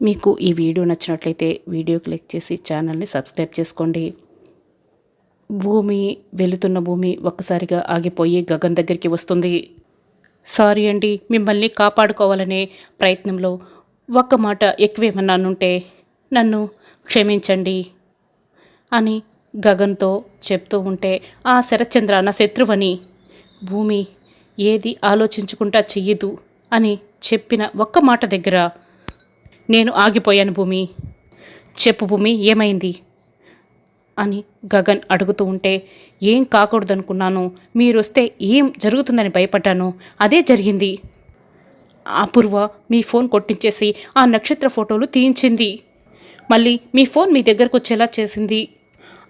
మీకు ఈ వీడియో నచ్చినట్లయితే వీడియో క్లిక్ చేసి ఛానల్ని సబ్స్క్రైబ్ చేసుకోండి. వెళుతున్న భూమి ఒక్కసారిగా ఆగిపోయి గగన్ దగ్గరికి వస్తుంది. సారీ అండి, మిమ్మల్ని కాపాడుకోవాలనే ప్రయత్నంలో ఒక్క మాట ఎక్కువేమన్నానుంటే నన్ను క్షమించండి అని గగన్తో చెప్తూ ఉంటే, ఆ శరత్చంద్ర నా శత్రువని, భూమి ఏది ఆలోచించుకుంటా చెయ్యదు అని చెప్పిన ఒక్క మాట దగ్గర నేను ఆగిపోయాను. భూమి, చెప్పు భూమి, ఏమైంది అని గగన్ అడుగుతూ ఉంటే, ఏం కాకూడదనుకున్నాను, మీరొస్తే ఏం జరుగుతుందని భయపడ్డాను, అదే జరిగింది. అపూర్వ మీ ఫోన్ కొట్టించేసి ఆ నక్షత్ర ఫోటోలు తీయించింది, మళ్ళీ మీ ఫోన్ మీ దగ్గరకు వచ్చేలా చేసింది.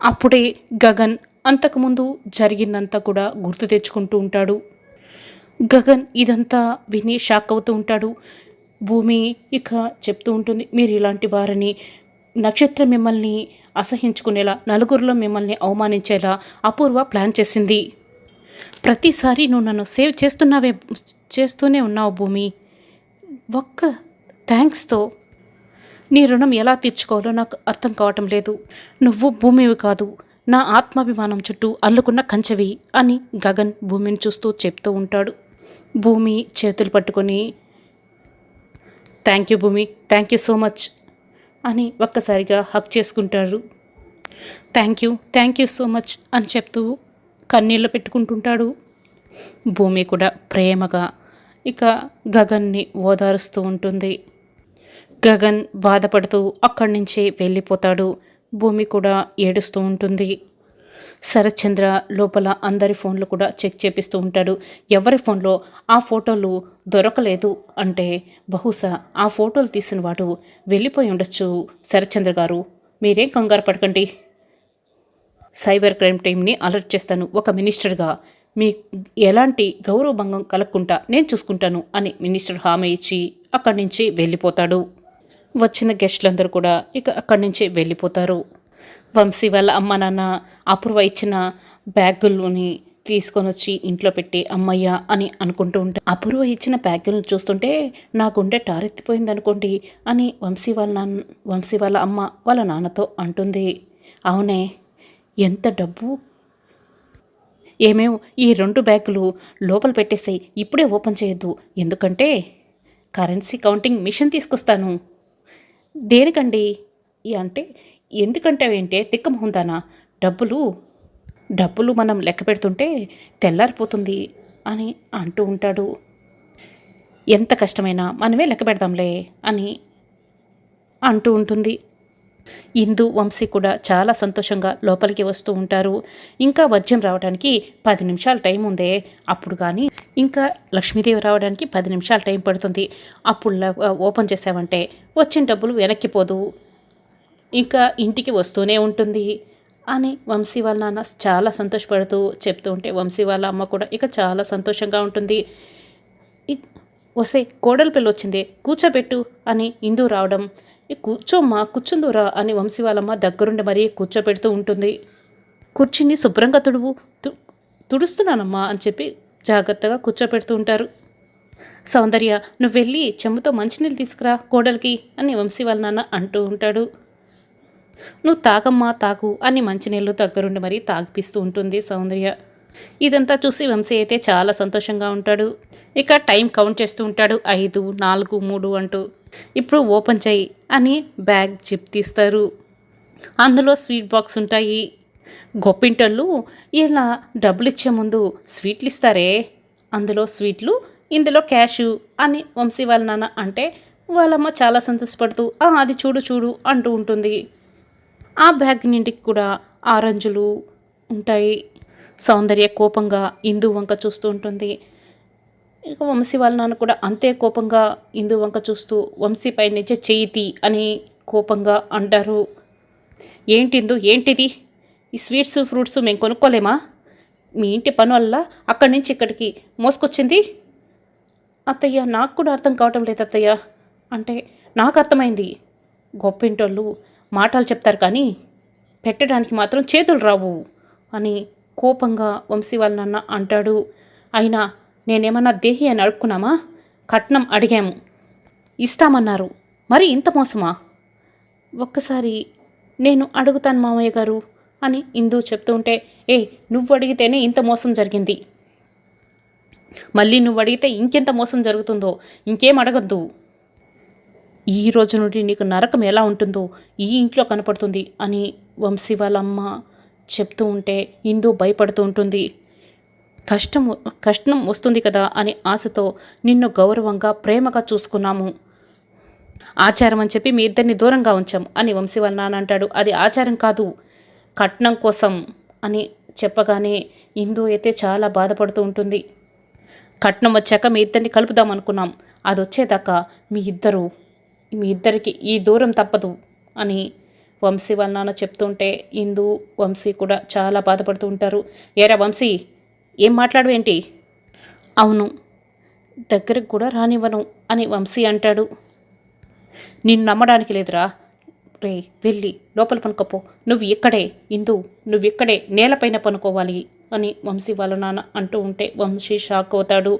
అప్పుడే గగన్ అంతకుముందు జరిగిందంతా కూడా గుర్తు తెచ్చుకుంటూ ఉంటాడు. గగన్ ఇదంతా విని షాక్ అవుతూ ఉంటాడు. భూమి ఇక చెప్తూ ఉంటుంది, మీరు ఇలాంటి వారిని, నక్షత్రం మిమ్మల్ని అసహించుకునేలా, నలుగురిలో మిమ్మల్ని అవమానించేలా అపూర్వ ప్లాన్ చేసింది. ప్రతిసారి నువ్వు నన్ను సేవ్ చేస్తూనే ఉన్నావు భూమి. ఒక్క థ్యాంక్స్తో నీ రుణం ఎలా తీర్చుకోవాలో నాకు అర్థం కావటం లేదు. నువ్వు భూమివి కాదు, నా ఆత్మాభిమానం చుట్టూ అల్లుకున్న కంచెవి అని గగన్ భూమిని చూస్తూ చెప్తూ ఉంటాడు. భూమి చేతులు పట్టుకొని, థ్యాంక్ యూ భూమి, థ్యాంక్ యూ సో మచ్ అని ఒక్కసారిగా హక్ చేసుకుంటారు. థ్యాంక్ యూ సో మచ్ అని చెప్తూ కన్నీళ్ళు పెట్టుకుంటుంటాడు. భూమి కూడా ప్రేమగా ఇక గగన్ని ఓదారుస్తూ ఉంటుంది. గగన్ బాధపడుతూ అక్కడి నుంచి వెళ్ళిపోతాడు. భూమి కూడా ఏడుస్తూ ఉంటుంది. శరత్చంద్ర లోపల అందరి ఫోన్లు కూడా చెక్ చేపిస్తూ ఉంటాడు. ఎవరి ఫోన్లో ఆ ఫోటోలు దొరకలేదు అంటే బహుశా ఆ ఫోటోలు తీసిన వాడు వెళ్ళిపోయి ఉండొచ్చు. శరత్చంద్ర గారు, మీరేం కంగారు పడకండి, సైబర్ క్రైమ్ టీమ్ని అలర్ట్ చేస్తాను. ఒక మినిస్టర్గా మీ ఎలాంటి గౌరవభంగం కలగకుండా నేను చూసుకుంటాను అని మినిస్టర్ హామీ ఇచ్చి అక్కడి నుంచి వెళ్ళిపోతాడు. వచ్చిన గెస్టులందరూ కూడా ఇక అక్కడి నుంచి వెళ్ళిపోతారు. వంశీ వాళ్ళ అమ్మ నాన్న అపూర్వ ఇచ్చిన బ్యాగుల్ని తీసుకొని వచ్చి ఇంట్లో పెట్టి అమ్మయ్య అని అనుకుంటూ ఉంటే, అపూర్వ ఇచ్చిన బ్యాగులను చూస్తుంటే నా గుండె టారెత్తిపోయింది అనుకోండి అని వంశీ వాళ్ళ అమ్మ వాళ్ళ నాన్నతో అంటుంది. అవునే, ఎంత డబ్బు, ఏమేమో ఈ 2 బ్యాగులు లోపల పెట్టేసాయి, ఇప్పుడే ఓపెన్ చేయొద్దు, ఎందుకంటే కరెన్సీ కౌంటింగ్ మిషన్ తీసుకొస్తాను. దేనికండి అంటే, ఎందుకంటావేంటే తిక్కమొహందానా, డబ్బులు మనం లెక్క పెడుతుంటే తెల్లారిపోతుంది అని అంటూ ఉంటాడు. ఎంత కష్టమైనా మనమే లెక్క పెడదాంలే అని అంటూ ఉంటుంది. ఇందు వంశీ కూడా చాలా సంతోషంగా లోపలికి వస్తూ ఉంటారు. ఇంకా వర్జం రావడానికి 10 నిమిషాలు టైం ఉందే, అప్పుడు కానీ ఇంకా లక్ష్మీదేవి రావడానికి 10 నిమిషాలు టైం పడుతుంది, అప్పుడు ఓపెన్ చేసామంటే వచ్చిన డబ్బులు వెనక్కిపోదు, ఇంకా ఇంటికి వస్తూనే ఉంటుంది అని వంశీ వాళ్ళ నాన్న చాలా సంతోషపడుతూ చెప్తూ ఉంటే, వంశీ వాళ్ళ అమ్మ కూడా ఇక చాలా సంతోషంగా ఉంటుంది. వసే కోడలి పిల్ల వచ్చిందే, కూర్చోబెట్టు అని ఇందు రావడం, కూర్చోమ్మా కూర్చుందూరా అని వంశీ వాళ్ళమ్మ దగ్గరుండి మరీ కూర్చోబెడుతూ ఉంటుంది. కుర్చీని శుభ్రంగా తుడుస్తున్నానమ్మా అని చెప్పి జాగ్రత్తగా కూర్చోపెడుతూ ఉంటారు. సౌందర్య, నువ్వు వెళ్ళి చెంబుతో మంచినీళ్ళు తీసుకురా కోడలికి అని వంశీ వాళ్ళ నాన్న అంటూ ఉంటాడు. నువ్వు తాగమ్మా తాగు అని మంచినీళ్ళు దగ్గరుండి మరీ తాగిపిస్తూ ఉంటుంది సౌందర్య. ఇదంతా చూసి వంశీ అయితే చాలా సంతోషంగా ఉంటాడు. ఇక టైం కౌంట్ చేస్తూ ఉంటాడు, 5, 4, 3 అంటూ. ఇప్పుడు ఓపెన్ చేయి అని బ్యాగ్ జిప్ తీస్తారు. అందులో స్వీట్ బాక్స్ ఉంటాయి. గొప్పింటోళ్ళు ఇలా డబ్బులు ఇచ్చే ముందు స్వీట్లు ఇస్తారే, అందులో స్వీట్లు, ఇందులో క్యాషు అని వంశీ వాళ్ళ నాన్న అంటే, వాళ్ళమ్మ చాలా సంతోషపడుతూ అది చూడు అంటూ ఉంటుంది. ఆ బ్యాగ్ నిండికి కూడా ఆరెంజులు ఉంటాయి. సౌందర్య కోపంగా ఇందు వంక చూస్తూ ఉంటుంది. ఇక వంశీ వాళ్ళ నాన్న కూడా అంతే కోపంగా ఇందు వంక చూస్తూ వంశీపై నిజ చేయితి అని కోపంగా అంటారు. ఏంటిది, ఈ స్వీట్స్ ఫ్రూట్స్ మేము కొనుక్కోలేమా, మీ ఇంటి పని వల్ల అక్కడి నుంచి ఇక్కడికి మోసుకొచ్చింది. అత్తయ్య, నాకు కూడా అర్థం కావటం లేదు అత్తయ్య అంటే, నాకు అర్థమైంది, గొప్పింటోళ్ళు మాటలు చెప్తారు కానీ పెట్టడానికి మాత్రం చేతులు రావు అని కోపంగా వంశీ వాళ్ళ నాన్న అంటాడు. అయినా నేనేమన్నా దేహి అని అడుక్కున్నామా, కట్నం అడిగాము, ఇస్తామన్నారు, మరి ఇంత మోసమా? ఒక్కసారి నేను అడుగుతాను మామయ్య గారు అని ఇందు చెప్తూ ఉంటే, ఏ నువ్వు అడిగితేనే ఇంత మోసం జరిగింది, మళ్ళీ నువ్వు అడిగితే ఇంకెంత మోసం జరుగుతుందో, ఇంకేం అడగద్దు. ఈ రోజు నుండి నీకు నరకం ఎలా ఉంటుందో ఈ ఇంట్లో కనపడుతుంది అని వంశీ వాళ్ళ అమ్మ చెప్తూ ఉంటే ఇందు భయపడుతూ ఉంటుంది. కష్టం వస్తుంది కదా అని ఆశతో నిన్ను గౌరవంగా ప్రేమగా చూసుకున్నాము, ఆచారం అని చెప్పి మీ ఇద్దరిని దూరంగా ఉంచాం అని వంశీ వాళ్ళ నాన్న అంటాడు. అది ఆచారం కాదు, కట్నం కోసం అని చెప్పగానే ఇందు అయితే చాలా బాధపడుతూ ఉంటుంది. కట్నం వచ్చాక మీ ఇద్దరిని కలుపుదాం అనుకున్నాం, అది వచ్చేదాకా మీ ఇద్దరికి ఈ దూరం తప్పదు అని వంశీ వాళ్ళ నాన్న చెప్తుంటే ఇందు వంశీ కూడా చాలా బాధపడుతూ ఉంటారు. ఏరా వంశీ, ఏం మాట్లాడవేంటి? అవును, దగ్గరకు కూడా రానివ్వను అని వంశీ అంటాడు. నిన్ను నమ్మడానికి లేదురా, రే వెళ్ళి లోపల పనుకోపో, నువ్వు ఇక్కడే నేలపైన పనుకోవాలి అని వంశీ వాళ్ళ నాన్న అంటూ ఉంటే వంశీ షాక్ అవుతాడు.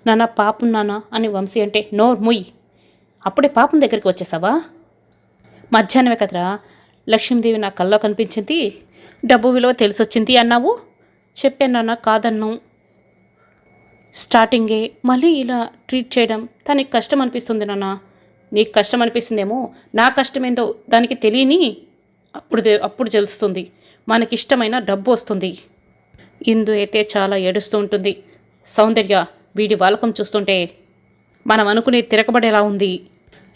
నాన్న పాపం నాన్న అని వంశీ అంటే, నోర్ ముయ్, అప్పుడే పాపం దగ్గరికి వచ్చేసావా? మధ్యాహ్నమే కదరా లక్ష్మీదేవి నా కల్లో కనిపించింది, డబ్బు విలువ తెలిసొచ్చింది అన్నావు. చెప్పాను నాన్న, కాదన్ను. స్టార్టింగే మళ్ళీ ఇలా ట్రీట్ చేయడం తనకి కష్టం అనిపిస్తుంది నాన్న. నీకు కష్టం అనిపిస్తుందేమో, నా కష్టమేందో దానికి తెలియని అప్పుడు తెలుస్తుంది, మనకిష్టమైన డబ్బు వస్తుంది. ఇందు అయితే చాలా ఏడుస్తూ ఉంటుంది. సౌందర్య, వీడి వాలకం చూస్తుంటే మనం అనుకునే తిరగబడేలా ఉంది.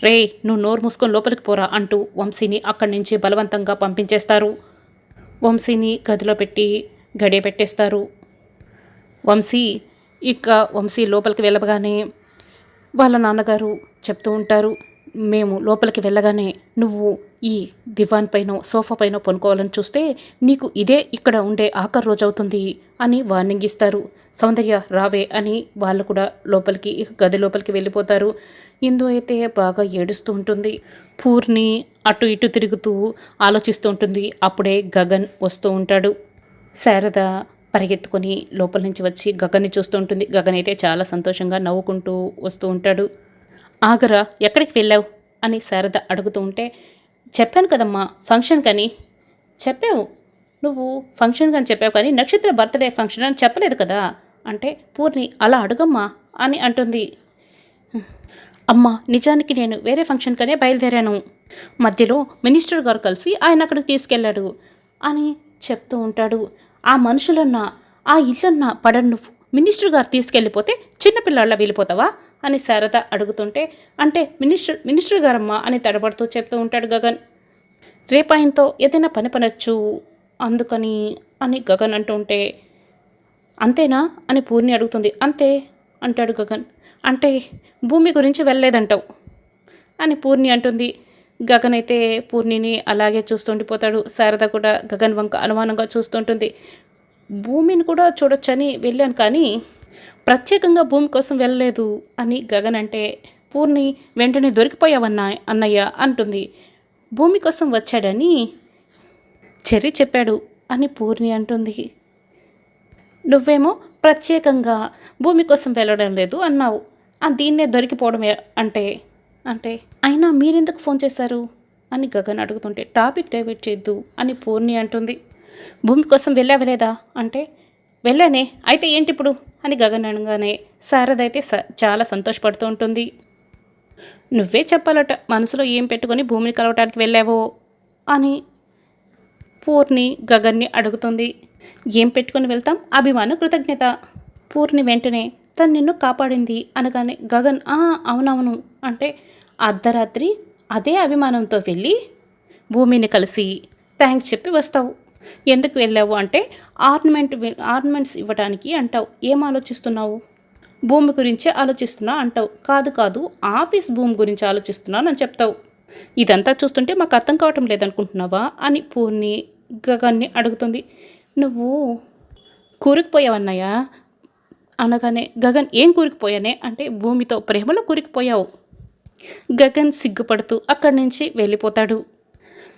రే నువ్వు నోరు మూసుకొని లోపలికి పోరా అంటూ వంశీని అక్కడి నుంచి బలవంతంగా పంపించేస్తారు. వంశీని గదిలో పెట్టి గడియ పెట్టేస్తారు. వంశీ లోపలికి వెళ్ళగానే వాళ్ళ నాన్నగారు చెప్తూ ఉంటారు, మేము లోపలికి వెళ్ళగానే నువ్వు ఈ దివాన్ పైన సోఫా పైన పనుకోవాలని చూస్తే నీకు ఇదే ఇక్కడ ఉండే ఆఖరి రోజు అవుతుంది అని వార్నింగ్ ఇస్తారు. సౌందర్య రావే అని వాళ్ళు కూడా గది లోపలికి వెళ్ళిపోతారు. ఇందు అయితే బాగా ఏడుస్తూ ఉంటుంది. పూర్ణి అటు ఇటు తిరుగుతూ ఆలోచిస్తూ ఉంటుంది. అప్పుడే గగన్ వస్తూ ఉంటాడు. శారద పరిగెత్తుకొని లోపల నుంచి వచ్చి గగన్ని చూస్తూ ఉంటుంది. గగన్ అయితే చాలా సంతోషంగా నవ్వుకుంటూ వస్తూ ఉంటాడు. ఆగరా, ఎక్కడికి వెళ్ళావు అని శారద అడుగుతూ ఉంటే, చెప్పాను కదమ్మా ఫంక్షన్ కని. చెప్పావు, నువ్వు ఫంక్షన్ కానీ చెప్పావు కానీ నక్షత్ర బర్త్డే ఫంక్షన్ అని చెప్పలేదు కదా అంటే, పూర్ణి అలా అడుగమ్మా అని అంటుంది. అమ్మ నిజానికి నేను వేరే ఫంక్షన్ కనే బయలుదేరాను, మధ్యలో మినిస్టర్ గారు కలిసి ఆయన అక్కడికి తీసుకెళ్ళాడు అని చెప్తూ ఉంటాడు. ఆ మనుషులన్నా ఆ ఇల్లన్నా పడను, నువ్వు మినిస్టర్ గారు తీసుకెళ్ళిపోతే చిన్నపిల్లాళ్ళ వెళ్ళిపోతావా అని శారద అడుగుతుంటే, అంటే మినిస్టర్ గారమ్మా అని తడబడుతూ చెప్తూ ఉంటాడు గగన్. రేపాయంతో ఏదైనా పనొచ్చు అందుకని అని గగన్ అంటూ ఉంటే, అంతేనా అని పూర్ణి అడుగుతుంది. అంతే అంటాడు గగన్. అంటే భూమి గురించి వెళ్ళలేదంటావు అని పూర్ణి అంటుంది. గగన్ అయితే పూర్ణిని అలాగే చూస్తుండిపోతాడు. శారద కూడా గగన్ వంక అనుమానంగా చూస్తుంటుంది. భూమిని కూడా చూడొచ్చని వెళ్ళాను కానీ ప్రత్యేకంగా భూమి కోసం వెళ్ళలేదు అని గగన్ అంటే, పూర్ణి వెంటనే దొరికిపోయావన్నా అన్నయ్య అంటుంది. భూమి కోసం వచ్చాడని చెర్రి చెప్పాడు అని పూర్ణి అంటుంది. నువ్వేమో ప్రత్యేకంగా భూమి కోసం వెళ్ళడం లేదు అన్నావు, దీన్నే దొరికిపోవడమే అంటే అయినా మీరెందుకు ఫోన్ చేశారు అని గగన్ అడుగుతుంటే, టాపిక్ డైవర్ట్ చేయొద్దు అని పూర్ణి అంటుంది. భూమి కోసం వెళ్ళావలేదా అంటే, వెళ్ళానే, అయితే ఏంటి ఇప్పుడు అని గగన్ అనగానే శారద అయితే చాలా సంతోషపడుతూ ఉంటుంది. నువ్వే చెప్పాలట మనసులో ఏం పెట్టుకొని భూమిని కలవటానికి వెళ్ళావో అని పూర్ణి గగన్ని అడుగుతుంది. ఏం పెట్టుకొని వెళ్తాం, అభిమానం కృతజ్ఞత. పూర్ణి వెంటనే తను నిన్ను కాపాడింది అనగానే గగన్ అవునవును అంటే, అర్ధరాత్రి అదే అభిమానంతో వెళ్ళి భూమిని కలిసి థ్యాంక్స్ చెప్పి వస్తావు. ఎందుకు వెళ్ళావు అంటే, ఆర్నమెంట్స్ ఇవ్వడానికి అంటావు. ఏం ఆలోచిస్తున్నావు, భూమి గురించే ఆలోచిస్తున్నా అంటావు. కాదు ఆఫీస్ భూమి గురించి ఆలోచిస్తున్నాను అని చెప్తావు. ఇదంతా చూస్తుంటే మాకు అర్థం కావటం లేదనుకుంటున్నావా అని పూర్ణి గగన్ని అడుగుతుంది. నువ్వు కూరుకుపోయావన్నయ్యా అనగానే గగన్ ఏం కూరుకుపోయానే అంటే, భూమితో ప్రేమలో కూరుకుపోయావు. గగన్ సిగ్గుపడుతూ అక్కడి నుంచి వెళ్ళిపోతాడు.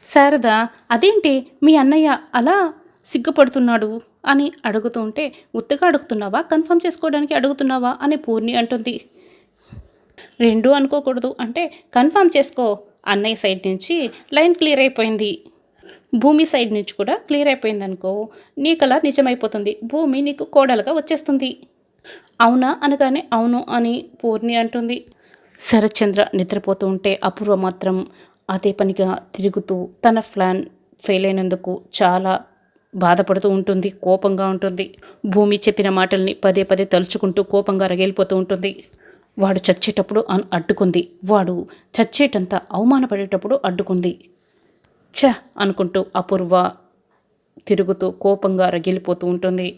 శారద అదేంటి మీ అన్నయ్య అలా సిగ్గుపడుతున్నాడు అని అడుగుతూ ఉంటే, ఉత్తగా అడుగుతున్నావా కన్ఫర్మ్ చేసుకోవడానికి అడుగుతున్నావా అని పూర్ణి అంటుంది. రెండు అనుకోకూడదు అంటే కన్ఫర్మ్ చేసుకో. అన్నయ్య సైడ్ నుంచి లైన్ క్లియర్ అయిపోయింది. భూమి సైడ్ నుంచి కూడా క్లియర్ అయిపోయిందనుకో, నీకలా నిజమైపోతుంది. భూమి నీకు కోడలుగా వచ్చేస్తుంది. అవునా అనగానే అవును అని పూర్ణి అంటుంది. శరత్చంద్ర నిద్రపోతూ ఉంటే అపూర్వ మాత్రం అదే పనిగా తిరుగుతూ తన ప్లాన్ ఫెయిల్ అయినందుకు చాలా బాధపడుతూ ఉంటుంది, కోపంగా ఉంటుంది. భూమి చెప్పిన మాటల్ని పదే పదే తలుచుకుంటూ కోపంగా రగిలిపోతూ ఉంటుంది. వాడు చచ్చేటప్పుడు అడ్డుకుంది, వాడు చచ్చేటంత అవమానపడేటప్పుడు అడ్డుకుంది. ఛ అనుకుంటూ అపూర్వ తిరుగుతూ కోపంగా రగిలిపోతూ ఉంటుంది.